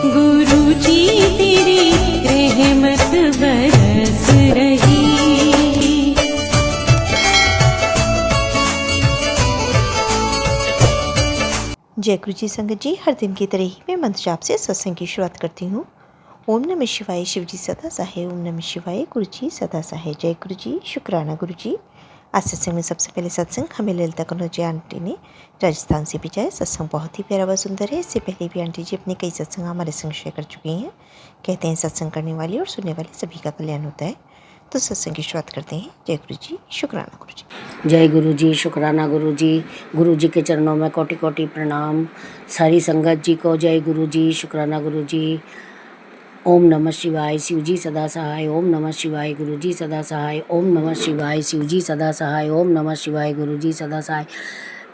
गुरु जी तेरी रहमत बरस रही। जय गुरु जी संगत जी, हर दिन की तरह ही मैं मंत्र जाप से सत्संग की शुरुआत करती हूँ। ओम नमः शिवाय, शिव जी सदा सहाय। ओम नमः शिवाय, गुरु जी सदा सहाय। जय गुरु जी, शुक्राना गुरु जी। आज सत्संग में सबसे पहले सत्संग हमें ललिता कनौज आंटी ने राजस्थान से भेजा है। सत्संग बहुत ही प्यारा व सुंदर है। इससे पहले भी आंटी जी अपने कई सत्संग हमारे संग शेयर कर चुकी हैं। कहते हैं सत्संग करने वाले और सुनने वाले सभी का कल्याण होता है। तो सत्संग की शुरुआत करते हैं। जय गुरु जी, शुक्राना गुरु जी। जय गुरु जी, शुक्राना गुरु जी। गुरु जी के चरणों में कोटि कोटि प्रणाम। सारी संगत जी को जय गुरु जी, शुक्राना गुरु जी। ओम नमः शिवाय, शिव जी सदा सहाय। ओम नमः शिवाय, गुरु जी सदा सहाय। ओम नमः शिवाय, शिव जी सदा सहाय। ओम नमः शिवाय, गुरु जी सदा सहाय।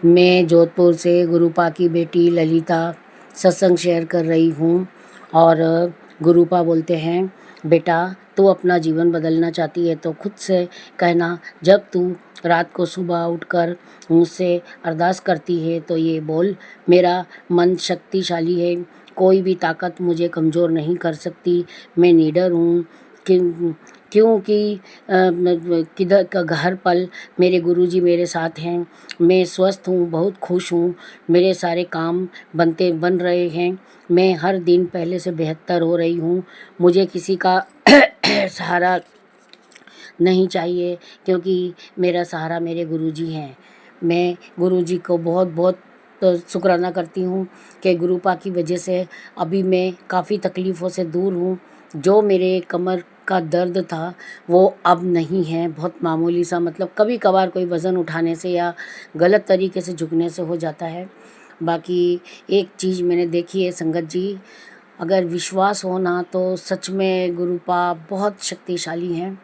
मैं जोधपुर से गुरुपा की बेटी ललिता सत्संग शेयर कर रही हूँ। और गुरुपा बोलते हैं, बेटा तू अपना जीवन बदलना चाहती है तो खुद से कहना। जब तू रात को सुबह उठकर मुझसे अरदास करती है तो ये बोल, मेरा मन शक्तिशाली है, कोई भी ताकत मुझे कमज़ोर नहीं कर सकती। मैं निडर हूँ क्योंकि किधर का हर पल मेरे गुरुजी मेरे साथ हैं। मैं स्वस्थ हूँ, बहुत खुश हूँ, मेरे सारे काम बन रहे हैं। मैं हर दिन पहले से बेहतर हो रही हूँ। मुझे किसी का सहारा नहीं चाहिए क्योंकि मेरा सहारा मेरे गुरुजी हैं। मैं गुरुजी को बहुत बहुत शुक्राना करती हूँ कि गुरुपा की वजह से अभी मैं काफ़ी तकलीफ़ों से दूर हूँ। जो मेरे कमर का दर्द था वो अब नहीं है, बहुत मामूली सा, मतलब कभी कभार कोई वज़न उठाने से या गलत तरीके से झुकने से हो जाता है। बाकी एक चीज़ मैंने देखी है संगत जी, अगर विश्वास हो ना तो सच में गुरुपा बहुत शक्तिशाली हैं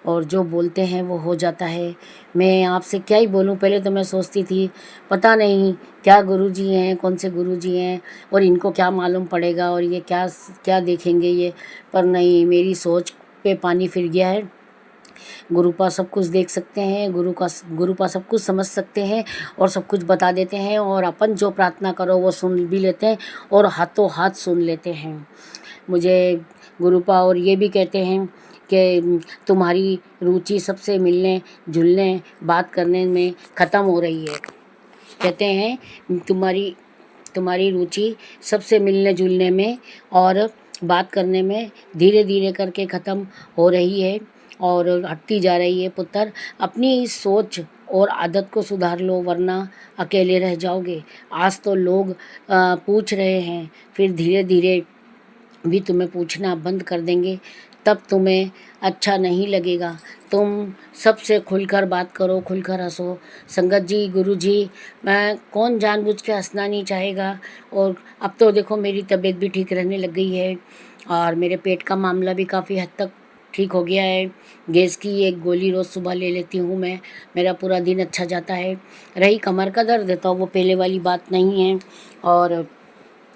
और जो बोलते हैं वो हो जाता है। मैं आपसे क्या ही बोलूँ, पहले तो मैं सोचती थी पता नहीं क्या गुरुजी हैं, कौन से गुरुजी हैं और इनको क्या मालूम पड़ेगा और ये क्या क्या देखेंगे ये, पर नहीं, मेरी सोच पे पानी फिर गया है। गुरुपा सब कुछ देख सकते हैं, गुरुपा सब कुछ समझ सकते हैं और सब कुछ बता देते हैं और अपन जो प्रार्थना करो वो सुन भी लेते हैं और हाथों हाथ सुन लेते हैं। मुझे गुरुपा और ये भी कहते हैं कि तुम्हारी रुचि सबसे मिलने जुलने बात करने में ख़त्म हो रही है। कहते हैं तुम्हारी रुचि सबसे मिलने जुलने में और बात करने में धीरे धीरे करके ख़त्म हो रही है और हटती जा रही है। पुत्र, अपनी इस सोच और आदत को सुधार लो वरना अकेले रह जाओगे। आज तो लोग पूछ रहे हैं, फिर धीरे धीरे भी तुम्हें पूछना बंद कर देंगे, तब तुम्हें अच्छा नहीं लगेगा। तुम सबसे खुलकर बात करो, खुलकर हंसो। संगत जी, गुरु जी, मैं कौन जानबूझ के हंसना नहीं चाहेगा। और अब तो देखो मेरी तबीयत भी ठीक रहने लग गई है और मेरे पेट का मामला भी काफ़ी हद तक ठीक हो गया है। गैस की एक गोली रोज़ सुबह ले लेती हूँ मैं, मेरा पूरा दिन अच्छा जाता है। रही कमर का दर्द तो वो पहले वाली बात नहीं है और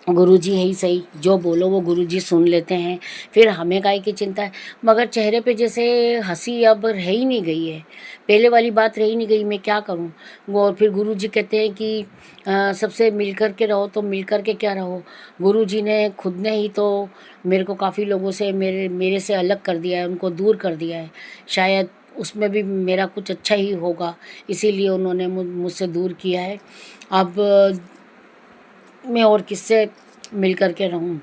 गुरुजी है ही सही, जो बोलो वो गुरुजी सुन लेते हैं, फिर हमें काहे की चिंता है। मगर चेहरे पे जैसे हंसी अब रह ही नहीं गई है, पहले वाली बात रह ही नहीं गई। मैं क्या करूं। वो और फिर गुरुजी कहते हैं कि सबसे मिल कर के रहो, तो मिल कर के क्या रहो। गुरुजी ने खुद ने ही तो मेरे को काफ़ी लोगों से मेरे से अलग कर दिया है, उनको दूर कर दिया है। शायद उसमें भी मेरा कुछ अच्छा ही होगा, इसीलिए उन्होंने मुझसे दूर किया है। अब मैं और किससे मिल कर के रहूं।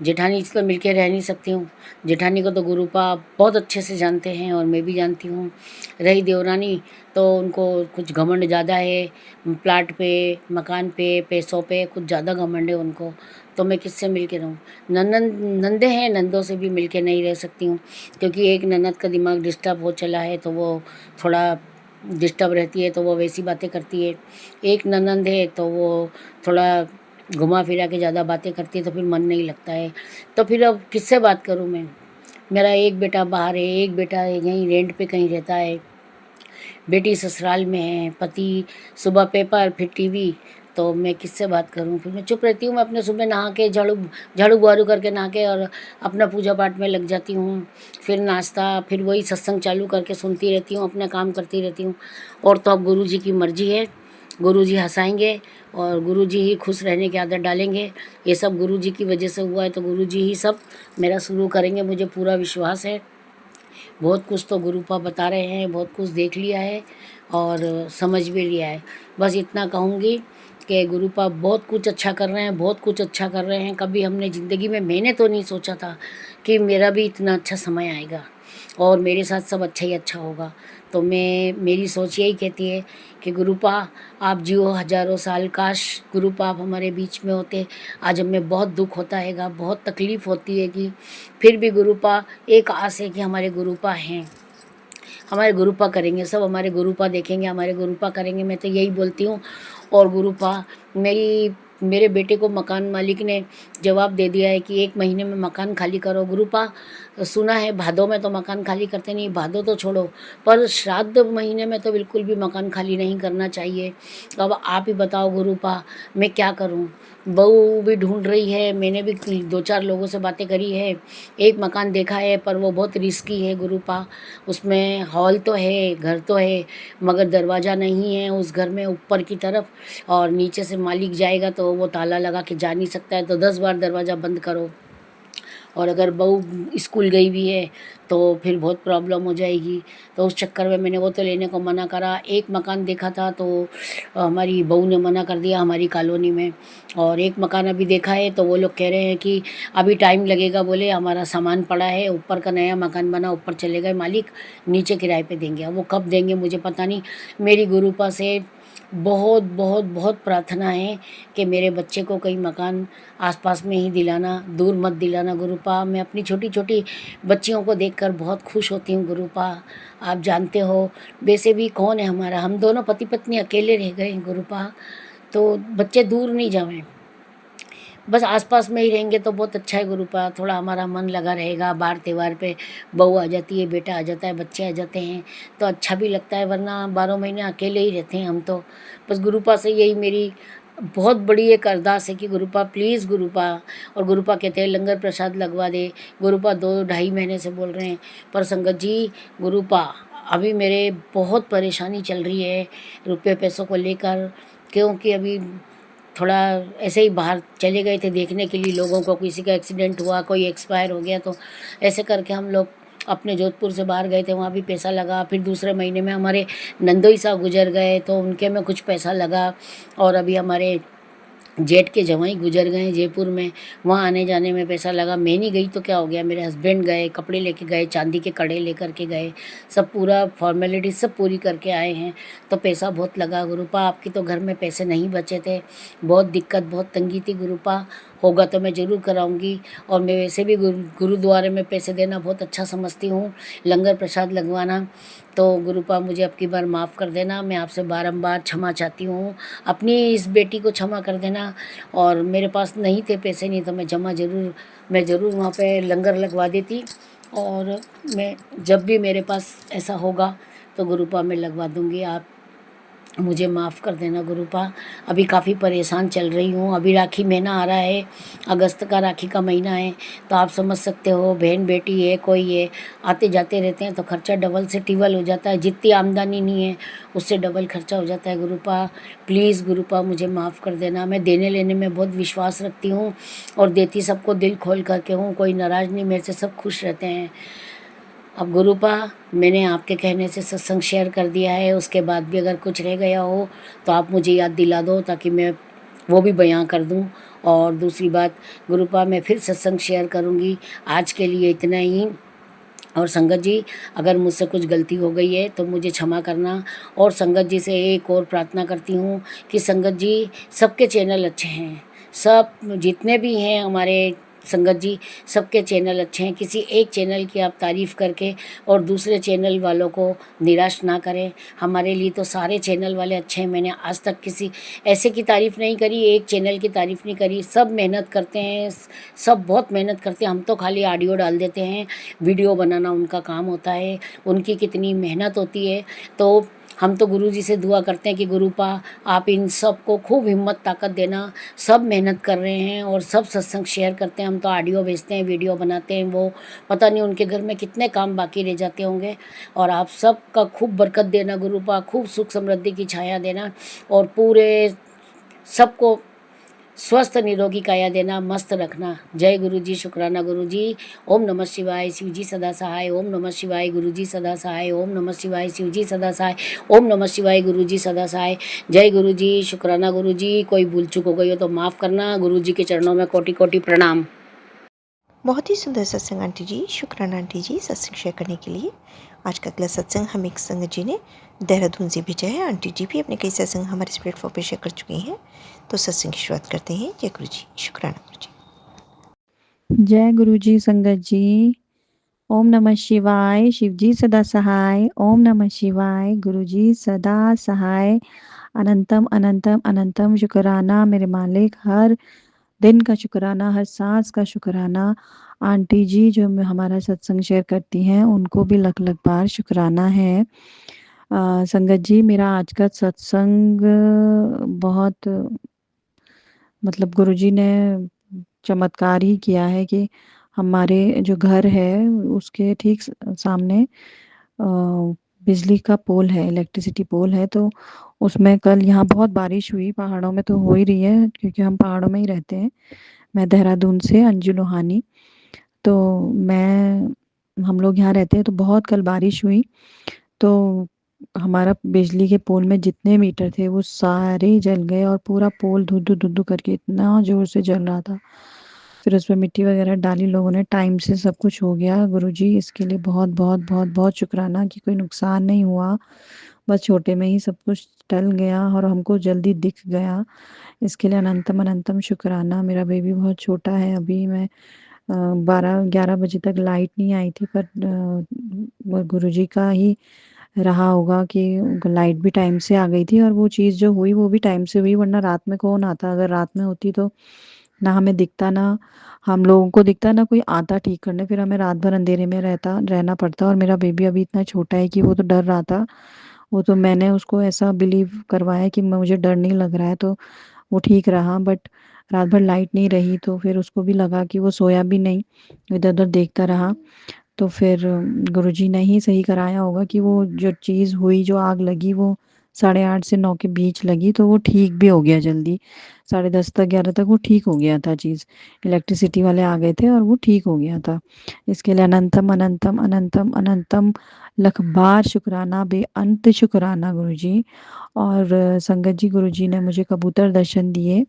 जेठानी से तो मिल के रह नहीं सकती हूँ। जेठानी को तो गुरुपा बहुत अच्छे से जानते हैं और मैं भी जानती हूँ। रही देवरानी, तो उनको कुछ घमंड ज़्यादा है, प्लाट पे, मकान पे, पैसों पे कुछ ज़्यादा घमंड है उनको, तो मैं किससे मिल के रहूँ। नंदे हैं, नंदों से भी मिल के नहीं रह सकती हूँ क्योंकि एक ननद का दिमाग डिस्टर्ब हो चला है तो वो थोड़ा डिस्टर्ब रहती है, तो वो वैसी बातें करती है। एक ननद है तो वो थोड़ा घुमा फिरा के ज़्यादा बातें करती है, तो फिर मन नहीं लगता है। तो फिर अब किससे बात करूं मैं। मेरा एक बेटा बाहर है, एक बेटा यहीं रेंट पे कहीं रहता है, बेटी ससुराल में है, पति सुबह पेपर फिर टीवी, तो मैं किससे बात करूं। फिर मैं चुप रहती हूँ। मैं अपने सुबह नहा के झाड़ू बुआरू करके नहा के और अपना पूजा पाठ में लग जाती हूँ। फिर नाश्ता, फिर वही सत्संग चालू करके सुनती रहती हूँ, अपना काम करती रहती हूँ। और तो अब गुरु जी की मर्जी है, गुरुजी हंसाएंगे और गुरुजी ही खुश रहने की आदत डालेंगे। ये सब गुरुजी की वजह से हुआ है, तो गुरुजी ही सब मेरा शुरू करेंगे, मुझे पूरा विश्वास है। बहुत कुछ तो गुरुपा बता रहे हैं, बहुत कुछ देख लिया है और समझ भी लिया है। बस इतना कहूँगी कि गुरुपा बहुत कुछ अच्छा कर रहे हैं, बहुत कुछ अच्छा कर रहे हैं। कभी हमने ज़िंदगी में, मैंने तो नहीं सोचा था कि मेरा भी इतना अच्छा समय आएगा और मेरे साथ सब अच्छा ही अच्छा होगा। तो मेरी सोच यही कहती है कि गुरुपा आप जियो हजारों साल, काश गुरुपा आप हमारे बीच में होते। आज हमें बहुत दुख होता हैगा, बहुत तकलीफ़ होती है कि फिर भी गुरुपा, एक आस है कि हमारे गुरुपा हैं, हमारे गुरुपा करेंगे, सब हमारे गुरुपा देखेंगे, हमारे गुरुपा करेंगे। मैं तो यही बोलती हूँ। और गुरुपा, मेरे बेटे को मकान मालिक ने जवाब दे दिया है कि 1 महीने में मकान खाली करो। गुरुपा, सुना है भादों में तो मकान खाली करते नहीं, भादों तो छोड़ो, पर श्राद्ध महीने में तो बिल्कुल भी मकान खाली नहीं करना चाहिए। अब आप ही बताओ गुरुपा, मैं क्या करूं? बहू भी ढूंढ रही है, मैंने भी 2-4 लोगों से बातें करी है। एक मकान देखा है पर वो बहुत रिस्की है गुरुपा। उसमें हॉल तो है, घर तो है, मगर दरवाज़ा नहीं है उस घर में ऊपर की तरफ, और नीचे से मालिक जाएगा तो वो ताला लगा के जा नहीं सकता है, तो 10 बार दरवाज़ा बंद करो। और अगर बहू स्कूल गई भी है तो फिर बहुत प्रॉब्लम हो जाएगी। तो उस चक्कर में मैंने वो तो लेने को मना करा। एक मकान देखा था तो हमारी बहू ने मना कर दिया हमारी कॉलोनी में। और एक मकान अभी देखा है तो वो लोग कह रहे हैं कि अभी टाइम लगेगा, बोले हमारा सामान पड़ा है, ऊपर का नया मकान बना, ऊपर चले गए मालिक, नीचे किराए पे देंगे। अब वो कब देंगे मुझे पता नहीं। मेरी गुरुपा से बहुत बहुत बहुत प्रार्थना है कि मेरे बच्चे को कहीं मकान आसपास में ही दिलाना, दूर मत दिलाना गुरुपा। मैं अपनी छोटी छोटी बच्चियों को देखकर बहुत खुश होती हूँ गुरुपा। आप जानते हो, वैसे भी कौन है हमारा, हम दोनों पति पत्नी अकेले रह गए गुरुपा, तो बच्चे दूर नहीं जावें, बस आसपास में ही रहेंगे तो बहुत अच्छा है गुरुपा। थोड़ा हमारा मन लगा रहेगा, बार त्योहार पे बहू आ जाती है, बेटा आ जाता है, बच्चे आ जाते हैं तो अच्छा भी लगता है, वरना 12 महीने अकेले ही रहते हैं हम तो। बस गुरुपा से यही मेरी बहुत बड़ी एक अरदास है कि गुरुपा प्लीज़ गुरुपा। और गुरुपा कहते हैं लंगर प्रसाद लगवा दे। गुरुपा 2-2.5 महीने से बोल रहे हैं, पर संगत जी गुरुपा अभी मेरे बहुत परेशानी चल रही है रुपये पैसों को लेकर, क्योंकि अभी थोड़ा ऐसे ही बाहर चले गए थे देखने के लिए लोगों को, किसी का एक्सीडेंट हुआ, कोई एक्सपायर हो गया, तो ऐसे करके हम लोग अपने जोधपुर से बाहर गए थे, वहाँ भी पैसा लगा। फिर दूसरे महीने में हमारे नंदोई साहब गुजर गए तो उनके में कुछ पैसा लगा। और अभी हमारे जेठ के जवाई गुजर गए जयपुर में, वहाँ आने जाने में पैसा लगा। मैं नहीं गई तो क्या हो गया, मेरे हस्बैंड गए, कपड़े लेके गए, चांदी के कड़े लेकर के गए, सब पूरा फॉर्मेलिटी सब पूरी करके आए हैं, तो पैसा बहुत लगा गुरुपा। आपकी तो घर में पैसे नहीं बचे थे, बहुत दिक्कत, बहुत तंगी थी गुरुपा। होगा तो मैं ज़रूर कराऊंगी। और मैं वैसे भी गुरुद्वारे में पैसे देना बहुत अच्छा समझती हूँ, लंगर प्रसाद लगवाना। तो गुरुपा मुझे अब की बार माफ़ कर देना, मैं आपसे बारंबार क्षमा चाहती हूँ। अपनी इस बेटी को क्षमा कर देना। और मेरे पास नहीं थे पैसे, नहीं तो मैं ज़रूर वहाँ पे लंगर लगवा देती। और मैं जब भी मेरे पास ऐसा होगा तो गुरुपा मैं लगवा दूँगी। आप मुझे माफ़ कर देना गुरुपा। अभी काफ़ी परेशान चल रही हूँ। अभी राखी महीना आ रहा है, अगस्त का राखी का महीना है, तो आप समझ सकते हो, बहन बेटी है, कोई है, आते जाते रहते हैं तो खर्चा डबल से टिबल हो जाता है। जितनी आमदनी नहीं है उससे डबल खर्चा हो जाता है गुरुपा। प्लीज़ गुरुपा मुझे माफ़ कर देना। मैं देने लेने में बहुत विश्वास रखती हूँ और देती सबको दिल खोल करके हूँ, कोई नाराज़ नहीं मेरे से, सब खुश रहते हैं। अब गुरुपा, मैंने आपके कहने से सत्संग शेयर कर दिया है, उसके बाद भी अगर कुछ रह गया हो तो आप मुझे याद दिला दो ताकि मैं वो भी बयां कर दूं। और दूसरी बात गुरुपा, मैं फिर सत्संग शेयर करूंगी। आज के लिए इतना ही। और संगत जी, अगर मुझसे कुछ गलती हो गई है तो मुझे क्षमा करना। और संगत जी से एक और प्रार्थना करती हूँ कि संगत जी, सबके चैनल अच्छे हैं, सब जितने भी हैं हमारे संगत जी, सबके चैनल अच्छे हैं। किसी एक चैनल की आप तारीफ़ करके और दूसरे चैनल वालों को निराश ना करें। हमारे लिए तो सारे चैनल वाले अच्छे हैं। मैंने आज तक किसी ऐसे की तारीफ़ नहीं करी, एक चैनल की तारीफ़ नहीं करी। सब मेहनत करते हैं, सब बहुत मेहनत करते हैं। हम तो खाली ऑडियो डाल देते हैं, वीडियो बनाना उनका काम होता है, उनकी कितनी मेहनत होती है। तो हम तो गुरु जी से दुआ करते हैं कि गुरुपा आप इन सब को खूब हिम्मत ताकत देना। सब मेहनत कर रहे हैं और सब सत्संग शेयर करते हैं। हम तो ऑडियो भेजते हैं, वीडियो बनाते हैं, वो पता नहीं उनके घर में कितने काम बाकी रह जाते होंगे। और आप सबका खूब बरकत देना गुरुपा, खूब सुख समृद्धि की छाया देना और पूरे सबको स्वस्थ निरोगी काया देना, मस्त रखना। जय गुरु जी, शुक्राना गुरु जी। ओम नमः शिवाय, शिव जी सदा सहाय। ओम नमः शिवाय, गुरु जी सदा सहाय। ओम नमः शिवाय, शिव जी सदा सहाय। ओम नमः शिवाय, गुरु जी सदा सहाय। जय गुरु जी, शुक्राना गुरु जी। कोई भूल चूक हो गई हो तो माफ़ करना। गुरु जी के चरणों में कोटि कोटि प्रणाम। बहुत ही सुंदर सत्संग आंटी जी, शुक्राना आंटी जी सत्संग शेयर करने के लिए। आज का अगला सत्संग हमें एक संगत जी ने देहरादून से भेजा है। आंटी जी भी अपने कई सत्संग हमारे इस प्लेटफॉर्म पर शेयर कर चुकी हैं। तो सत्संग की शुरुआत करते हैं। जय गुरु जी, शुक्राना गुरु जी। जय गुरु जी संगत जी। ओम नमः शिवाय, शिव जी सदा सहाय। ओम नमः शिवाय, गुरु जी सदा सहाय। अनंतम अनंतम अनंतम शुक्राना मेरे मालिक, हर दिन का शुक्राना, हर सांस का शुक्राना। आंटी जी जो हमारा सत्संग शेयर करती हैं उनको भी लख लख बार शुक्राना है। संगत जी, मेरा आज का सत्संग बहुत मतलब गुरुजी ने चमत्कार ही किया है कि हमारे जो घर है उसके ठीक सामने बिजली का पोल है, इलेक्ट्रिसिटी पोल है। तो उसमें कल यहाँ बहुत बारिश हुई, पहाड़ों में तो हो ही रही है क्योंकि हम पहाड़ों में ही रहते हैं। मैं देहरादून से अंजू लोहानी। तो हम लोग यहाँ रहते हैं तो बहुत कल बारिश हुई। तो हमारा बिजली के पोल में जितने मीटर थे वो सारे जल गए और पूरा पोल धुधु धुधु करके इतना ज़ोर से जल रहा था। फिर उसमें मिट्टी वगैरह डाली लोगों ने, टाइम से सब कुछ हो गया। गुरुजी इसके लिए बहुत बहुत बहुत बहुत शुक्राना कि कोई नुकसान नहीं हुआ, बस छोटे में ही सब कुछ टल गया और हमको जल्दी दिख गया। इसके लिए अनंतम अनंतम शुक्राना। मेरा बेबी बहुत छोटा है अभी। मैं 12-11 बजे तक लाइट नहीं आई थी, पर वो गुरुजी का ही रहा होगा कि लाइट भी टाइम से आ गई थी और वो चीज़ जो हुई वो भी टाइम से हुई, वरना रात में कौन आता। अगर रात में होती तो ना हमें दिखता, ना हम लोगों को दिखता, ना कोई आता ठीक करने। फिर हमें रात भर अंधेरे में रहना पड़ता। और मेरा बेबी अभी इतना छोटा है कि वो तो डर रहा था। वो तो मैंने उसको ऐसा बिलीव करवाया कि मुझे डर नहीं लग रहा है, तो वो ठीक रहा। बट रात भर लाइट नहीं रही तो फिर उसको भी लगा कि वो सोया भी नहीं, इधर उधर देखता रहा। तो फिर गुरुजी ने ही सही कराया होगा कि वो जो चीज़ हुई, जो आग लगी, वो 8:30 से 9 के बीच लगी, तो वो ठीक भी हो गया जल्दी। 10:30 तक 11 तक वो ठीक हो गया था चीज़। इलेक्ट्रिसिटी वाले आ गए थे और वो ठीक हो गया था। इसके लिए अनंतम अनंतम अनंतम अनंतम लख बार शुक्राना, बेअंत शुक्राना गुरुजी। और संगत जी, गुरुजी ने मुझे कबूतर दर्शन दिए।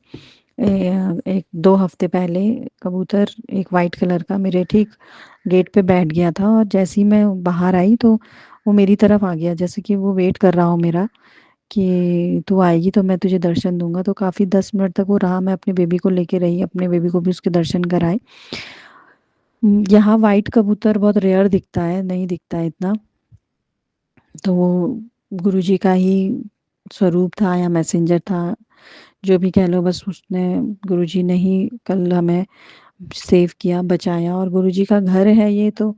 1-2 हफ्ते पहले कबूतर एक वाइट कलर का मेरे ठीक गेट पे बैठ गया था और जैसे ही मैं बाहर आई तो वो मेरी तरफ आ गया, जैसे कि वो वेट कर रहा हो मेरा कि तू आएगी तो मैं तुझे दर्शन दूंगा। तो काफ़ी 10 मिनट तक वो रहा। मैं अपने बेबी को लेके रही, अपने बेबी को भी उसके दर्शन कराए। यहाँ वाइट कबूतर बहुत रेयर दिखता है, नहीं दिखता है इतना। तो वो गुरुजी का ही स्वरूप था या मैसेंजर था, जो भी कह लो। बस उसने, गुरुजी ने ही कल हमें सेव किया, बचाया। और गुरुजी का घर है ये, तो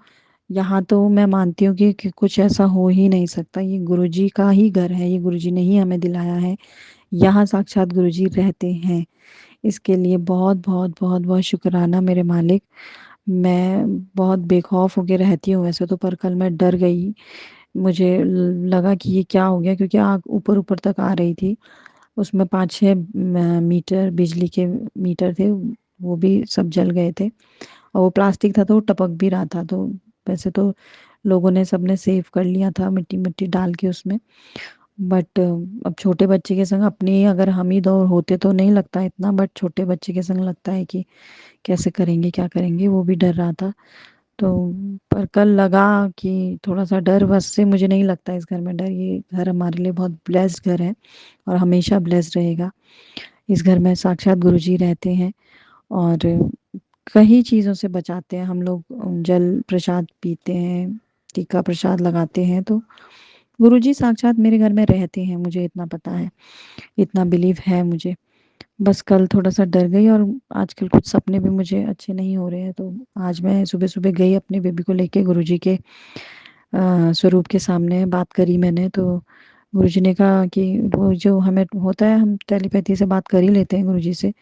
यहाँ तो मैं मानती हूँ कि कुछ ऐसा हो ही नहीं सकता। ये गुरुजी का ही घर है, ये गुरुजी ने ही हमें दिलाया है। यहाँ साक्षात गुरुजी रहते हैं। इसके लिए बहुत बहुत बहुत बहुत शुक्राना मेरे मालिक। मैं बहुत बेखौफ होके रहती हूँ वैसे तो, पर कल मैं डर गई। मुझे लगा कि ये क्या हो गया, क्योंकि आग ऊपर ऊपर तक आ रही थी। उसमें 5-6 मीटर बिजली के मीटर थे, वो भी सब जल गए थे। और वो प्लास्टिक था तो वो टपक भी रहा था। तो वैसे तो लोगों ने, सबने सेव कर लिया था मिट्टी मिट्टी डाल के उसमें। बट अब छोटे बच्चे के संग, अपनी अगर हम ही दौर होते तो नहीं लगता इतना, बट छोटे बच्चे के संग लगता है कि कैसे करेंगे, क्या करेंगे। वो भी डर रहा था। तो पर कल लगा कि थोड़ा सा डर, बस से मुझे नहीं लगता इस घर में डर। ये घर हमारे लिए बहुत ब्लेस्ड घर है और हमेशा ब्लेस्ड रहेगा। इस घर में साक्षात गुरुजी रहते हैं और कई चीज़ों से बचाते हैं। हम लोग जल प्रसाद पीते हैं, टीका प्रसाद लगाते हैं, तो गुरुजी साक्षात मेरे घर में रहते हैं, मुझे इतना पता है, इतना बिलीव है मुझे। बस कल थोड़ा सा डर गई और आजकल कुछ सपने भी मुझे अच्छे नहीं हो रहे हैं। तो आज मैं सुबह सुबह गई अपने बेबी को लेके गुरुजी के स्वरूप के सामने, बात करी मैंने। तो गुरुजी ने कहा कि वो जो हमें होता है, हम टेलीपैथी से बात कर ही लेते हैं गुरुजी से।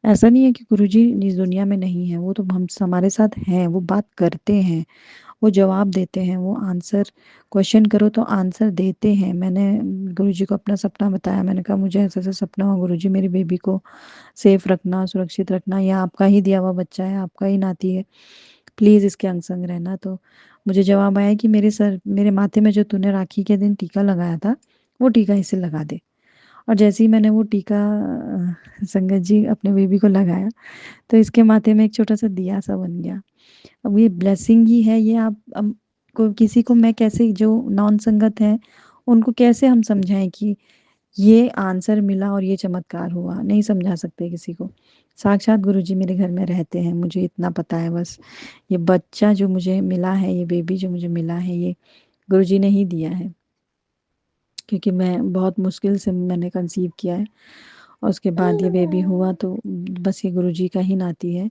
ऐसा नहीं है कि गुरुजी इस दुनिया में नहीं है, वो तो हम हमारे साथ हैं, वो बात करते हैं, वो जवाब देते हैं, वो आंसर, क्वेश्चन करो तो आंसर देते हैं। मैंने गुरुजी को अपना सपना बताया, मैंने कहा मुझे ऐसा-ऐसा सपना हुआ गुरुजी, मेरी बेबी को सेफ रखना, सुरक्षित रखना, ये आपका ही दिया हुआ बच्चा है, आपका ही नाती है, प्लीज़ इसके अंग-संग रहना। तो मुझे जवाब आया कि मेरे माथे में जो तूने राखी के दिन टीका लगाया था, वो टीका इसे लगा दे। और जैसे ही मैंने वो टीका संगत जी अपने बेबी को लगाया, तो इसके माथे में एक छोटा-सा दिया सा बन गया। अब ये ब्लेसिंग ही है, ये आप को किसी को मैं कैसे, जो नॉन संगत हैं, उनको कैसे हम समझाएँ कि ये आंसर मिला और ये चमत्कार हुआ, नहीं समझा सकते किसी को। साक्षात गुरुजी मेरे घर में रहते हैं, मुझे इतना पता है बस। ये बच्चा जो मुझे मिला है, ये बेबी जो मुझे मिला है, ये गुरुजी ने ही दिया है, क्योंकि मैं बहुत मुश्किल से मैंने कंसीव किया है और उसके बाद ये बेबी हुआ, तो बस ये गुरुजी का ही नाती है।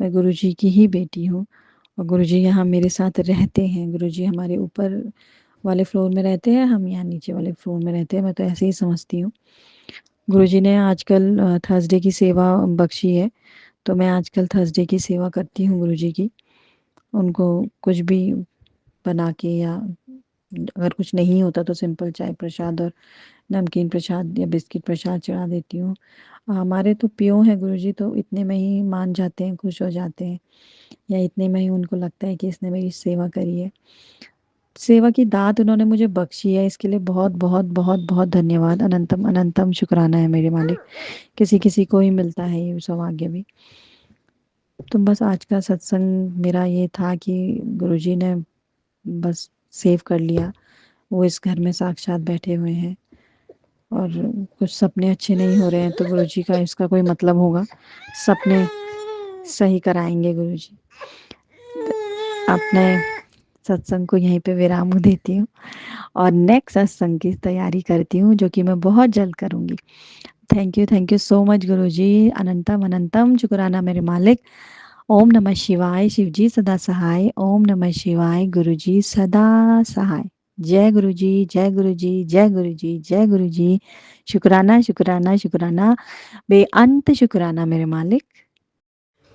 मैं गुरुजी की ही बेटी हूँ और गुरुजी यहाँ मेरे साथ रहते हैं। गुरुजी हमारे ऊपर वाले फ्लोर में रहते हैं, हम यहाँ नीचे वाले फ्लोर में रहते हैं, मैं तो ऐसे ही समझती हूँ। गुरुजी ने आजकल थर्सडे की सेवा बख्शी है, तो मैं आजकल थर्सडे की सेवा करती हूँ गुरुजी की। उनको कुछ भी बना के, या अगर कुछ नहीं होता तो सिंपल चाय प्रसाद और नमकीन प्रसाद या बिस्किट प्रसाद चढ़ा देती हूँ। हमारे तो पियों हैं गुरुजी, तो इतने में ही मान जाते हैं, खुश हो जाते हैं, या इतने में ही उनको लगता है कि इसने मेरी सेवा करी है। सेवा की दात उन्होंने मुझे बख्शी है, इसके लिए बहुत बहुत बहुत बहुत धन्यवाद, अनंतम अनंतम शुक्राना है मेरे मालिक। किसी-किसी को ही मिलता है ये सौभाग्य भी। तो बस आज का सत्संग मेरा ये था कि गुरुजी ने बस सेव कर लिया, वो इस घर में साक्षात बैठे हुए हैं और कुछ सपने अच्छे नहीं हो रहे हैं, तो गुरुजी का इसका कोई मतलब होगा, सपने सही कराएँगे गुरुजी। अपने सत्संग को यहीं पे विराम देती हूँ और नेक्स्ट सत्संग की तैयारी करती हूँ, जो कि मैं बहुत जल्द करूँगी। थैंक यू सो मच गुरुजी, अनंतम अनंतम शुक्राना मेरे मालिक। ओम नमः शिवाय, शिवजी सदा सहाय। ओम नमः शिवाय, गुरुजी सदा सहाय। जय गुरुजी, जय गुरुजी, जय गुरुजी, जय गुरुजी। शुक्राना शुक्राना शुक्राना, बेअंत शुक्राना मेरे मालिक।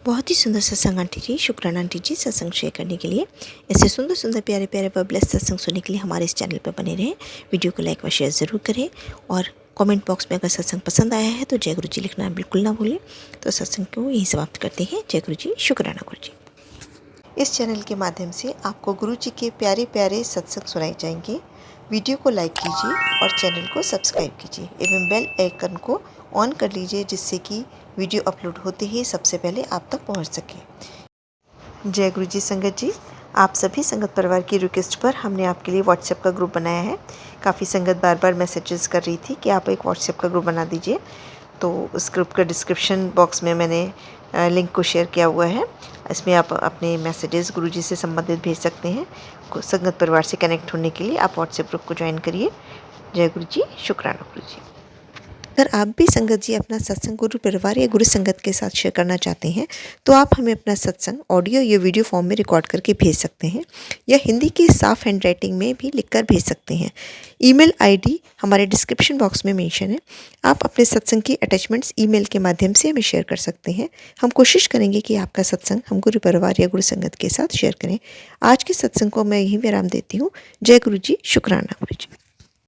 बहुत ही सुंदर सत्संग आंटी जी, शुक्राना आंटी जी सत्संग शेयर करने के लिए। ऐसे सुंदर सुंदर प्यारे प्यारे व ब्लेस्ड सत्संग सुनने के लिए हमारे इस चैनल पर बने रहें। वीडियो को लाइक व शेयर ज़रूर करें और कमेंट बॉक्स में अगर सत्संग पसंद आया है तो जय गुरु जी लिखना बिल्कुल ना भूलें। तो सत्संग को यहीं समाप्त करते हैं। जय गुरु जी, शुक्राना गुरु जी। इस चैनल के माध्यम से आपको गुरु जी के प्यारे प्यारे सत्संग सुनाए जाएंगे। वीडियो को लाइक कीजिए और चैनल को सब्सक्राइब कीजिए एवं बेल आइकन को ऑन कर लीजिए, जिससे कि वीडियो अपलोड होते ही सबसे पहले आप तक पहुंच सके। जय गुरु जी संगत जी, आप सभी संगत परिवार की रिक्वेस्ट पर हमने आपके लिए व्हाट्सएप का ग्रुप बनाया है। काफ़ी संगत बार बार मैसेजेस कर रही थी कि आप एक व्हाट्सएप का ग्रुप बना दीजिए, तो उस ग्रुप का डिस्क्रिप्शन बॉक्स में मैंने लिंक को शेयर किया हुआ है। इसमें आप अपने मैसेजेस गुरुजी से संबंधित भेज सकते हैं। संगत परिवार से कनेक्ट होने के लिए आप व्हाट्सएप ग्रुप को ज्वाइन करिए। जय गुरु जी, शुक्राना गुरु जी। अगर आप भी संगत जी अपना सत्संग गुरु परिवार या गुरु संगत के साथ शेयर करना चाहते हैं, तो आप हमें अपना सत्संग ऑडियो या वीडियो फॉर्म में रिकॉर्ड करके भेज सकते हैं, या हिंदी की साफ हैंड राइटिंग में भी लिखकर भेज सकते हैं। ईमेल आईडी हमारे डिस्क्रिप्शन बॉक्स में मेंशन है। आप अपने सत्संग की अटैचमेंट्स ईमेल के माध्यम से हमें शेयर कर सकते हैं। हम कोशिश करेंगे कि आपका सत्संग हम गुरु परिवार या गुरु संगत के साथ शेयर करें। आज के सत्संग को मैं यहीं विराम देती हूँ। जय गुरु जी, शुक्राना गुरु जी।